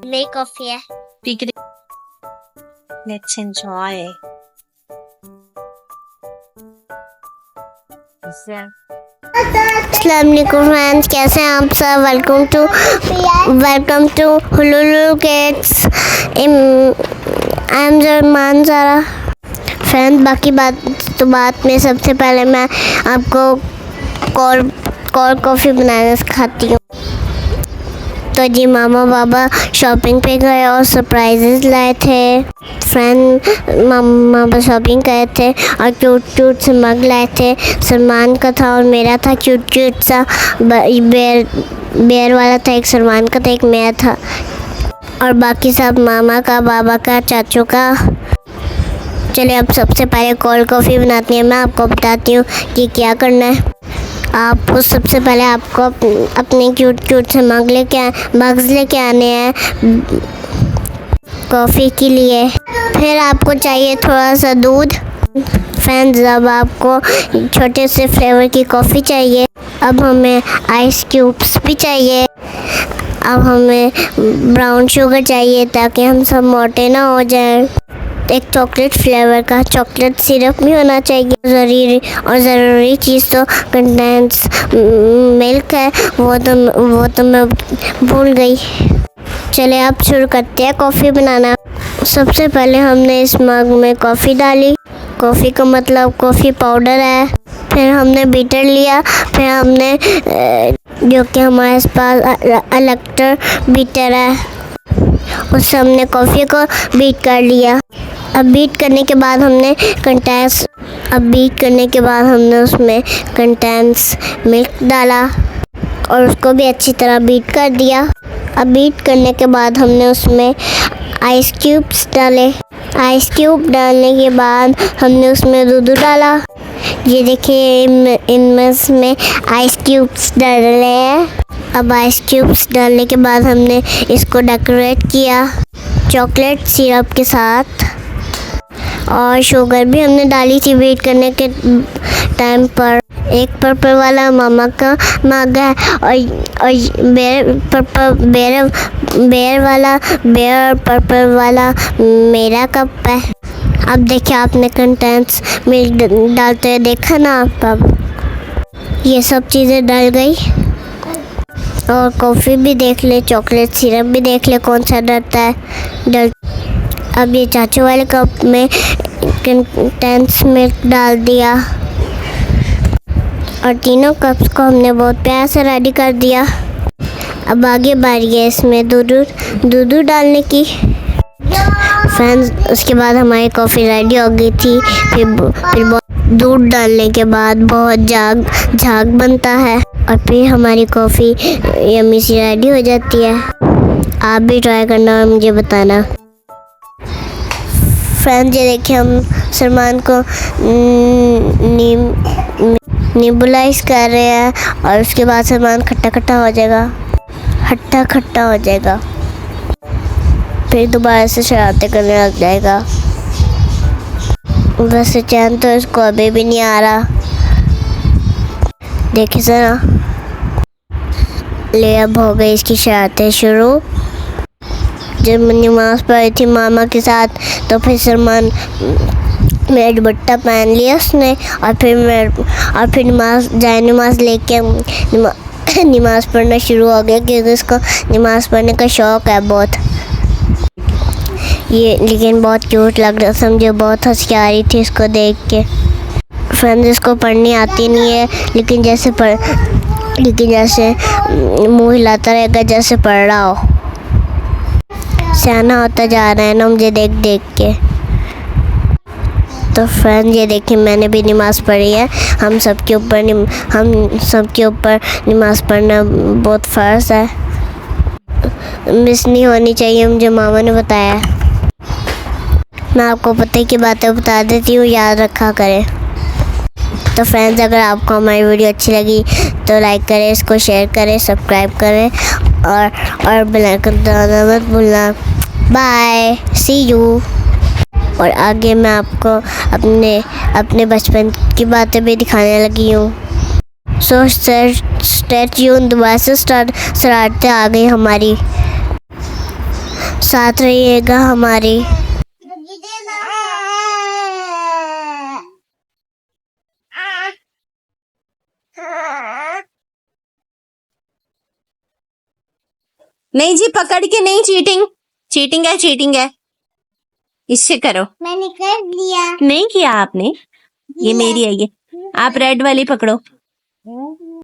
मेरी कॉफी है। पी के लेट्स एंजॉय। अस्सलाम वालेकुम फ्रेंड्स, कैसे हैं आप सब। Welcome to Hululu kids. I am जरमान सारा। फ्रेंड्स, बाकी बात में सबसे पहले मैं आपको कोल्ड कॉफ़ी बनाना सिखाती हूँ। तो जी मामा बाबा शॉपिंग पे गए और सरप्राइजेस लाए थे। फ्रेंड मामा बाबा शॉपिंग गए थे और क्यूट से मग लाए थे। सलमान का था और मेरा था क्यूट सा बेयर वाला था। एक सलमान का था, एक मेरा था और बाकी सब मामा का, बाबा का, चाचू का। चलिए अब सबसे पहले कोल्ड कॉफ़ी बनाती है। मैं आपको बताती हूँ कि क्या करना है। आपको सबसे पहले आपको अपने क्यूट से मग्स लेके आने हैं कॉफ़ी के लिए। फिर आपको चाहिए थोड़ा सा दूध। फ्रेंड्स, अब आपको छोटे से फ्लेवर की कॉफ़ी चाहिए। अब हमें आइस क्यूब्स भी चाहिए। अब हमें ब्राउन शुगर चाहिए ताकि हम सब मोटे ना हो जाएं। एक चॉकलेट फ्लेवर का चॉकलेट सिरप भी होना चाहिए। ज़रूरी चीज़ तो कंटेंस मिल्क है, वो तो मैं भूल गई। चले अब शुरू करते हैं कॉफ़ी बनाना। सबसे पहले हमने इस मग में कॉफ़ी डाली। कॉफ़ी का मतलब कॉफ़ी पाउडर है। फिर हमने बीटर लिया। फिर हमने जो कि हमारे पास इलेक्ट्रिक बीटर है, उससे हमने कॉफ़ी को बीट कर लिया। अब बीट करने के बाद हमने उसमें कंटेंस मिल्क डाला और उसको भी अच्छी तरह बीट कर दिया। अब बीट करने के बाद हमने उसमें आइस क्यूब्स डाले। आइस क्यूब डालने के बाद हमने उसमें दूध डाला। ये देखिए इनमें आइस क्यूब्स डाले हैं। अब आइस क्यूब्स डालने के बाद हमने इसको डेकोरेट किया चॉकलेट सिरप के साथ। और शुगर भी हमने डाली थी बीट करने के टाइम पर। एक पर्पल वाला मामा का मग है और बेयर पर्पल वाला मेरा कप है। अब देखिए आपने कंटेंट्स मिल्क डालते हुए देखा ना आप। अब ये सब चीज़ें डल गई और कॉफ़ी भी देख ले, चॉकलेट सिरप भी देख ले कौन सा डलता है। अब ये चाचू वाले कप में कंटेंस मिल्क डाल दिया और तीनों कप्स को हमने बहुत प्यार से रेडी कर दिया। अब आगे बारी है इसमें दूध डालने की। फ्रेंड्स, उसके बाद हमारी कॉफ़ी रेडी हो गई थी। फिर दूध डालने के बाद बहुत झाग बनता है और फिर हमारी कॉफ़ी यम्मी सी रेडी हो जाती है। आप भी ट्राई करना और मुझे बताना। फ्रेंड्स, ये देखिए हम सलमान को नेबुलाइज कर रहे हैं और उसके बाद सलमान खट्टा हो जाएगा। फिर दोबारा से शरारतें करने लग जाएगा। वैसे चैन तो इसको अभी भी नहीं आ रहा। देखिए जरा, ले अब हो गई इसकी शरारतें शुरू। जब मैं नमाज़ पढ़ी थी मामा के साथ तो फिर सलमान मेरा दुपट्टा पहन लिया उसने और फिर नमाज लेके नमाज़ पढ़ना शुरू हो गया क्योंकि उसको नमाज़ पढ़ने का शौक़ है बहुत। ये लेकिन बहुत क्यूट लग रहा था, मुझे बहुत हंसी आ रही थी इसको देख के। फ्रेंड्स, इसको पढ़नी आती नहीं है लेकिन जैसे मुँह हिलाता रहेगा जैसे पढ़ रहा हो। सियाना होता जा रहा है ना मुझे देख के। तो फ्रेंड्स, ये देखिए मैंने भी नमाज़ पढ़ी है। हम सबके ऊपर नमाज़ पढ़ना बहुत फ़र्ज़ है, मिस नहीं होनी चाहिए, मुझे मामा ने बताया। मैं आपको पते की बातें बता देती हूँ, याद रखा करें। तो फ्रेंड्स, अगर आपको हमारी वीडियो अच्छी लगी तो लाइक करें, इसको शेयर करें, सब्सक्राइब करें और बेल आइकन दबाना मत भूलना। Bye, see you. और आगे मैं आपको अपने बचपन की बातें भी दिखाने लगी हूँ। So stay tuned. दोबारा से शरारतें आ गई हमारी। साथ रहिएगा हमारी। नहीं जी, पकड़ के नहीं, चीटिंग चीटिंग है, चीटिंग है। इससे करो। मैंने कर दिया। नहीं किया आपने, ये मेरी है ये। आप रेड वाली पकड़ो।